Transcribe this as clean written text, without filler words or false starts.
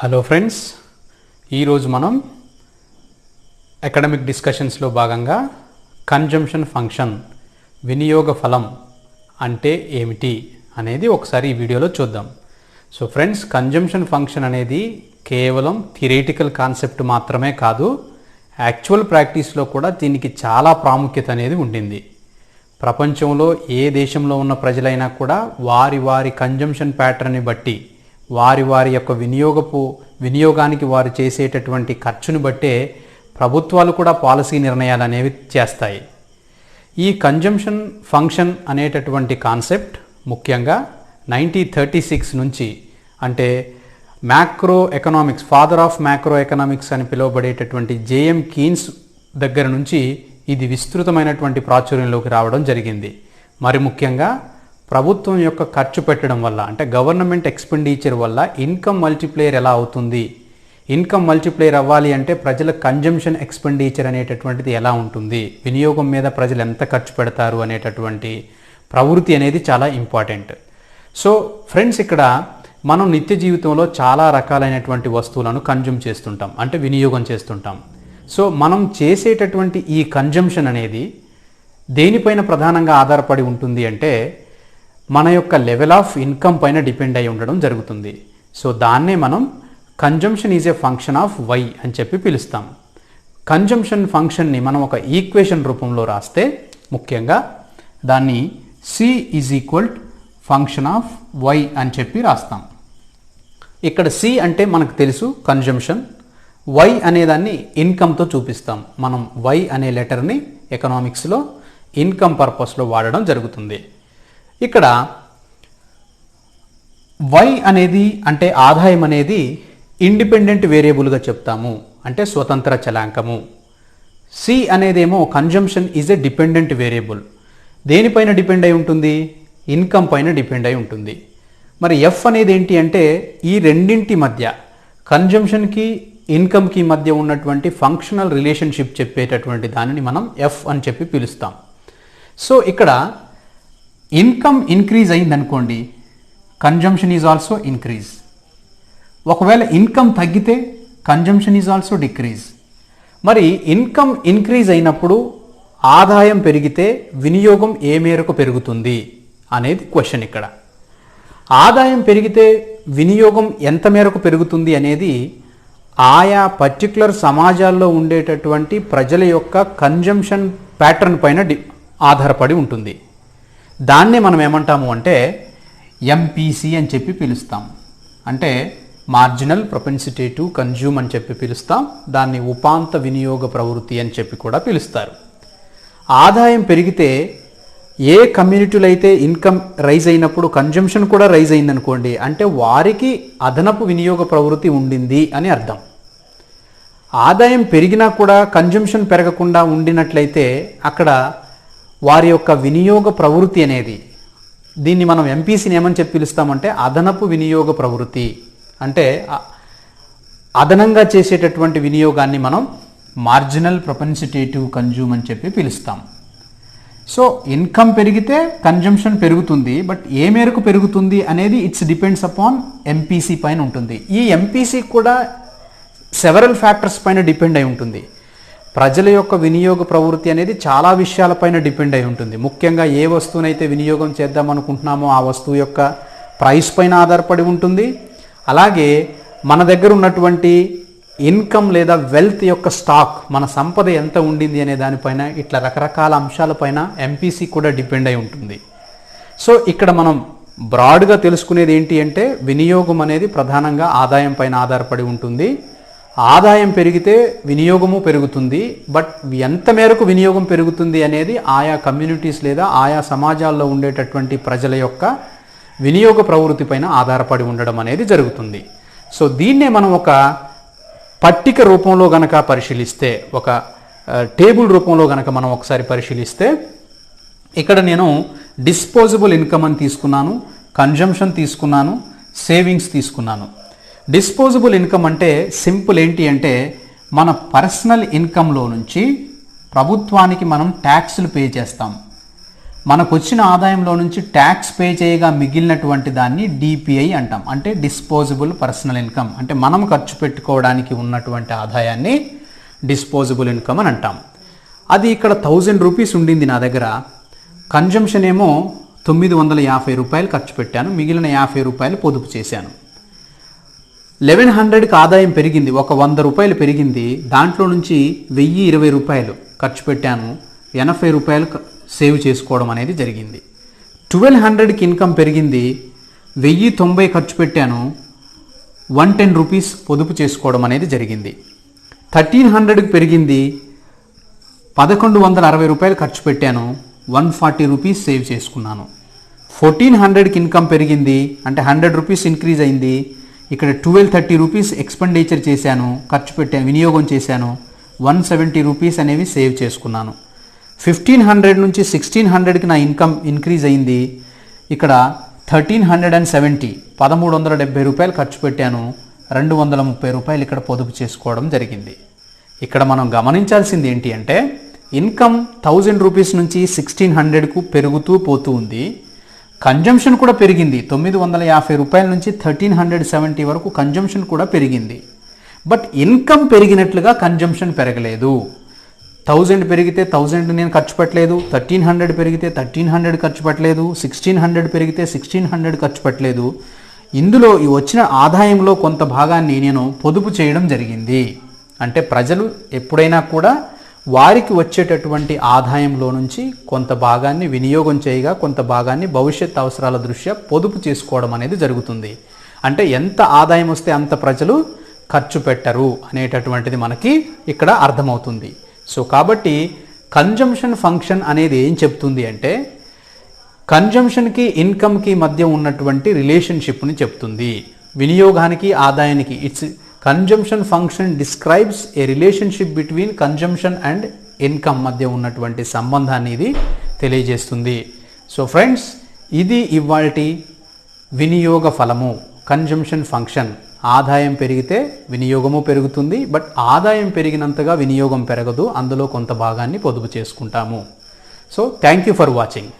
Hello friends, ఈరోజు మనం academic డిస్కషన్స్లో భాగంగా కన్జంప్షన్ ఫంక్షన్ వినియోగ ఫలం అంటే ఏమిటి అనేది ఒకసారి ఈ వీడియోలో చూద్దాం. సో ఫ్రెండ్స్, కన్జంప్షన్ ఫంక్షన్ అనేది కేవలం థియరిటికల్ కాన్సెప్ట్ మాత్రమే కాదు, యాక్చువల్ ప్రాక్టీస్లో కూడా దీనికి చాలా ప్రాముఖ్యత అనేది ఉండింది. ప్రపంచంలో ఏ దేశంలో ఉన్న ప్రజలైనా కూడా వారి కన్జంప్షన్ ప్యాటర్న్ని బట్టి వారి యొక్క వినియోగానికి వారు చేసేటటువంటి ఖర్చును బట్టే ప్రభుత్వాలు కూడా పాలసీ నిర్ణయాలు అనేవి చేస్తాయి. ఈ కన్జంప్షన్ ఫంక్షన్ అనేటటువంటి కాన్సెప్ట్ ముఖ్యంగా 1936 నుంచి, అంటే macro economics, father of macro economics అని పిలువబడేటటువంటి జేఎం కీన్స్ దగ్గర నుంచి ఇది విస్తృతమైనటువంటి ప్రాచుర్యంలోకి రావడం జరిగింది. మరి ముఖ్యంగా ప్రభుత్వం యొక్క ఖర్చు పెట్టడం వల్ల, అంటే గవర్నమెంట్ ఎక్స్పెండిచర్ వల్ల ఇన్కమ్ మల్టిప్లేయర్ ఎలా అవుతుంది, ఇన్కమ్ మల్టిప్లేయర్ అవ్వాలి అంటే ప్రజల కన్జంప్షన్ ఎక్స్పెండిచర్ అనేటటువంటిది ఎలా ఉంటుంది, వినియోగం మీద ప్రజలు ఎంత ఖర్చు పెడతారు అనేటటువంటి ప్రవృత్తి అనేది చాలా ఇంపార్టెంట్. సో ఫ్రెండ్స్, ఇక్కడ మనం నిత్య జీవితంలో చాలా రకాలైనటువంటి వస్తువులను కన్జ్యూమ్ చేస్తుంటాం, అంటే వినియోగం చేస్తుంటాం. సో మనం చేసేటటువంటి ఈ కన్జంప్షన్ అనేది దేనిపైన ప్రధానంగా ఆధారపడి ఉంటుంది అంటే మన యొక్క లెవెల్ ఆఫ్ ఇన్కమ్ పైన డిపెండ్ అయి ఉండడం జరుగుతుంది. సో దాన్నే మనం consumption is a function of Y అని చెప్పి పిలుస్తాం. కన్జంప్షన్ ఫంక్షన్ని మనం ఒక ఈక్వేషన్ రూపంలో రాస్తే ముఖ్యంగా దాన్ని C is equal function of Y అని చెప్పి రాస్తాం. ఇక్కడ సి అంటే మనకు తెలుసు కన్జంప్షన్, వై అనేదాన్ని ఇన్కమ్తో చూపిస్తాం. మనం వై అనే లెటర్ని ఎకనామిక్స్లో ఇన్కమ్ పర్పస్లో వాడడం జరుగుతుంది. ఇక్కడ వై అనేది అంటే ఆదాయం అనేది ఇండిపెండెంట్ వేరియబుల్గా చెప్తాము, అంటే స్వతంత్ర చలాంకము. సి అనేదేమో consumption is a dependent variable. దేనిపైన డిపెండ్ అయి ఉంటుంది? ఇన్కమ్ పైన డిపెండ్ అయి ఉంటుంది. మరి ఎఫ్ అనేది ఏంటి అంటే ఈ రెండింటి మధ్య, కన్జంప్షన్కి ఇన్కమ్కి మధ్య ఉన్నటువంటి ఫంక్షనల్ రిలేషన్షిప్ చెప్పేటటువంటి దానిని మనం ఎఫ్ అని చెప్పి పిలుస్తాం. సో ఇక్కడ ఇన్కమ్ ఇంక్రీజ్ అయిందనుకోండి, కన్జంప్షన్ ఈజ్ ఆల్సో ఇంక్రీజ్. ఒకవేళ ఇన్కమ్ తగ్గితే కన్జంప్షన్ ఈజ్ ఆల్సో డిక్రీజ్. మరి ఇన్కమ్ ఇంక్రీజ్ అయినప్పుడు ఆదాయం పెరిగితే వినియోగం ఏ మేరకు పెరుగుతుంది అనేది క్వశ్చన్. ఇక్కడ ఆదాయం పెరిగితే వినియోగం ఎంత మేరకు పెరుగుతుంది అనేది ఆయా పర్టికులర్ సమాజాల్లో ఉండేటటువంటి ప్రజల యొక్క కన్జంప్షన్ ప్యాటర్న్ పైన ఆధారపడి ఉంటుంది. దాన్నే మనం ఏమంటాము అంటే ఎంపీసీ అని చెప్పి పిలుస్తాం, అంటే మార్జినల్ ప్రొపెన్సిటీ టు కన్జ్యూమ్ అని చెప్పి పిలుస్తాం. దాన్ని ఉపాంత వినియోగ ప్రవృత్తి అని చెప్పి కూడా పిలుస్తారు. ఆదాయం పెరిగితే ఏ కమ్యూనిటీలో అయితే ఇన్కమ్ రైజ్ అయినప్పుడు కన్జంప్షన్ కూడా రైజ్ అయిందనుకోండి, అంటే వారికి అదనపు వినియోగ ప్రవృత్తి ఉండింది అని అర్థం. ఆదాయం పెరిగినా కూడా కన్జంప్షన్ పెరగకుండా ఉండినట్లయితే అక్కడ వారి యొక్క వినియోగ ప్రవృత్తి అనేది, దీన్ని మనం ఎంపీసీని ఏమని చెప్పి పిలుస్తామంటే అదనపు వినియోగ ప్రవృత్తి, అంటే అదనంగా చేసేటటువంటి వినియోగాన్ని మనం మార్జినల్ ప్రొపెన్సిటీ టు కన్జ్యూమ్ అని చెప్పి పిలుస్తాం. సో ఇన్కమ్ పెరిగితే కన్జంప్షన్ పెరుగుతుంది, బట్ ఏ మేరకు పెరుగుతుంది అనేది ఇట్స్ డిపెండ్స్ అపాన్ ఎంపీసీ పైన ఉంటుంది. ఈ ఎంపీసీ కూడా సెవరల్ ఫ్యాక్టర్స్ పైన డిపెండ్ అయి ఉంటుంది. ప్రజల యొక్క వినియోగ ప్రవృత్తి అనేది చాలా విషయాలపైన డిపెండ్ అయి ఉంటుంది. ముఖ్యంగా ఏ వస్తువునైతే వినియోగం చేద్దాం అనుకుంటున్నామో ఆ వస్తువు యొక్క ప్రైస్ పైన ఆధారపడి ఉంటుంది. అలాగే మన దగ్గర ఉన్నటువంటి ఇన్కమ్ లేదా వెల్త్ యొక్క స్టాక్, మన సంపద ఎంత ఉండింది అనే దానిపైన, ఇట్లా రకరకాల అంశాలపైన ఎంపీసీ కూడా డిపెండ్ అయి ఉంటుంది. సో ఇక్కడ మనం బ్రాడ్గా తెలుసుకునేది ఏంటి అంటే వినియోగం అనేది ప్రధానంగా ఆదాయం పైన ఆధారపడి ఉంటుంది. ఆదాయం పెరిగితే వినియోగము పెరుగుతుంది, బట్ ఎంత మేరకు వినియోగం పెరుగుతుంది అనేది ఆయా కమ్యూనిటీస్ లేదా ఆయా సమాజాల్లో ఉండేటటువంటి ప్రజల యొక్క వినియోగ ప్రవృత్తి పైన ఆధారపడి ఉండడం అనేది జరుగుతుంది. సో దీన్నే మనం ఒక పట్టిక రూపంలో గనక పరిశీలిస్తే, ఒక టేబుల్ రూపంలో గనక మనం ఒకసారి పరిశీలిస్తే, ఇక్కడ నేను డిస్పోజబుల్ ఇన్కమ్ అని తీసుకున్నాను, కన్జంప్షన్ తీసుకున్నాను, సేవింగ్స్ తీసుకున్నాను. డిస్పోజబుల్ ఇన్కమ్ అంటే సింపుల్ ఏంటి అంటే మన పర్సనల్ ఇన్కంలో నుంచి ప్రభుత్వానికి మనం ట్యాక్స్లు పే చేస్తాం. మనకు వచ్చిన ఆదాయంలో నుంచి ట్యాక్స్ పే చేయగా మిగిలినటువంటి దాన్ని డిపిఐ అంటాం. అంటే డిస్పోజబుల్ పర్సనల్ ఇన్కమ్. అంటే మనం ఖర్చు పెట్టుకోవడానికి ఉన్నటువంటి ఆదాయాన్ని డిస్పోజబుల్ ఇన్కమ్ అని అంటాం. అది ఇక్కడ 1000 రూపీస్ ఉండింది నా దగ్గర. కన్జంప్షన్ ఏమో 950 రూపాయలు ఖర్చు పెట్టాను, మిగిలిన 50 రూపాయలు పొదుపు చేశాను. 1100కి ఆదాయం పెరిగింది, ఒక 100 రూపాయలు పెరిగింది. దాంట్లో నుంచి 1020 రూపాయలు ఖర్చు పెట్టాను, 80 రూపాయలు సేవ్ చేసుకోవడం అనేది జరిగింది. 1200కి ఇన్కమ్ పెరిగింది, 1090 ఖర్చు పెట్టాను, 110 రూపీస్ పొదుపు చేసుకోవడం అనేది జరిగింది. 1300కి పెరిగింది, 1160 రూపాయలు ఖర్చు పెట్టాను, 140 రూపీస్ సేవ్ చేసుకున్నాను. 1400కి ఇన్కమ్ పెరిగింది, అంటే 100 రూపీస్ ఇంక్రీజ్ అయింది. ఇక్కడ 1230 రూపీస్ ఎక్స్పెండిచర్ చేశాను, ఖర్చు పెట్టాను, వినియోగం చేశాను, 170 రూపీస్ అనేవి సేవ్ చేసుకున్నాను. 1500 నుంచి 1600కి నా ఇన్కమ్ ఇంక్రీజ్ అయింది. ఇక్కడ 1370 1370 రూపాయలు ఖర్చు పెట్టాను, 230 రూపాయలు ఇక్కడ పొదుపు చేసుకోవడం జరిగింది. ఇక్కడ మనం గమనించాల్సింది ఏంటి అంటే ఇన్కమ్ 1000 రూపీస్ నుంచి 1600కు పెరుగుతూ పోతూ ఉంది. కన్జంప్షన్ కూడా పెరిగింది, 950 రూపాయల నుంచి 1370 వరకు కన్జంప్షన్ కూడా పెరిగింది. బట్ ఇన్కమ్ పెరిగినట్లుగా కన్జంప్షన్ పెరగలేదు. 1000 పెరిగితే 1000 నేను ఖర్చు పెట్టలేదు, 1300 పెరిగితే 1300 ఖర్చు పెట్టలేదు, 1600 పెరిగితే 1600 ఖర్చు పెట్టలేదు. ఇందులో ఈ వచ్చిన ఆదాయంలో కొంత భాగాన్ని నేను పొదుపు చేయడం జరిగింది. అంటే ప్రజలు ఎప్పుడైనా కూడా వారికి వచ్చేటటువంటి ఆదాయంలో నుంచి కొంత భాగాన్ని వినియోగం చేయగా కొంత భాగాన్ని భవిష్యత్ అవసరాల దృష్ట్యా పొదుపు చేసుకోవడం అనేది జరుగుతుంది. అంటే ఎంత ఆదాయం వస్తే అంత ప్రజలు ఖర్చు పెట్టరు అనేటటువంటిది మనకి ఇక్కడ అర్థమవుతుంది. సో కాబట్టి కన్జంప్షన్ ఫంక్షన్ అనేది ఏం చెప్తుంది అంటే కన్జంప్షన్కి ఇన్కమ్కి మధ్య ఉన్నటువంటి రిలేషన్షిప్ని చెప్తుంది. వినియోగానికి ఆదాయానికి it's consumption function describes A relationship between consumption and income మధ్య ఉన్నటువంటి సంబంధాన్ని ఇది తెలియజేస్తుంది. సో ఫ్రెండ్స్, ఇది ఇవాల్టి వినియోగ ఫలము, కన్జంప్షన్ ఫంక్షన్. ఆదాయం పెరిగితే వినియోగము పెరుగుతుంది, బట్ ఆదాయం పెరిగినంతగా వినియోగం పెరగదు. అందులో కొంత భాగాన్ని పొదుపు చేసుకుంటాము. So thank you for watching.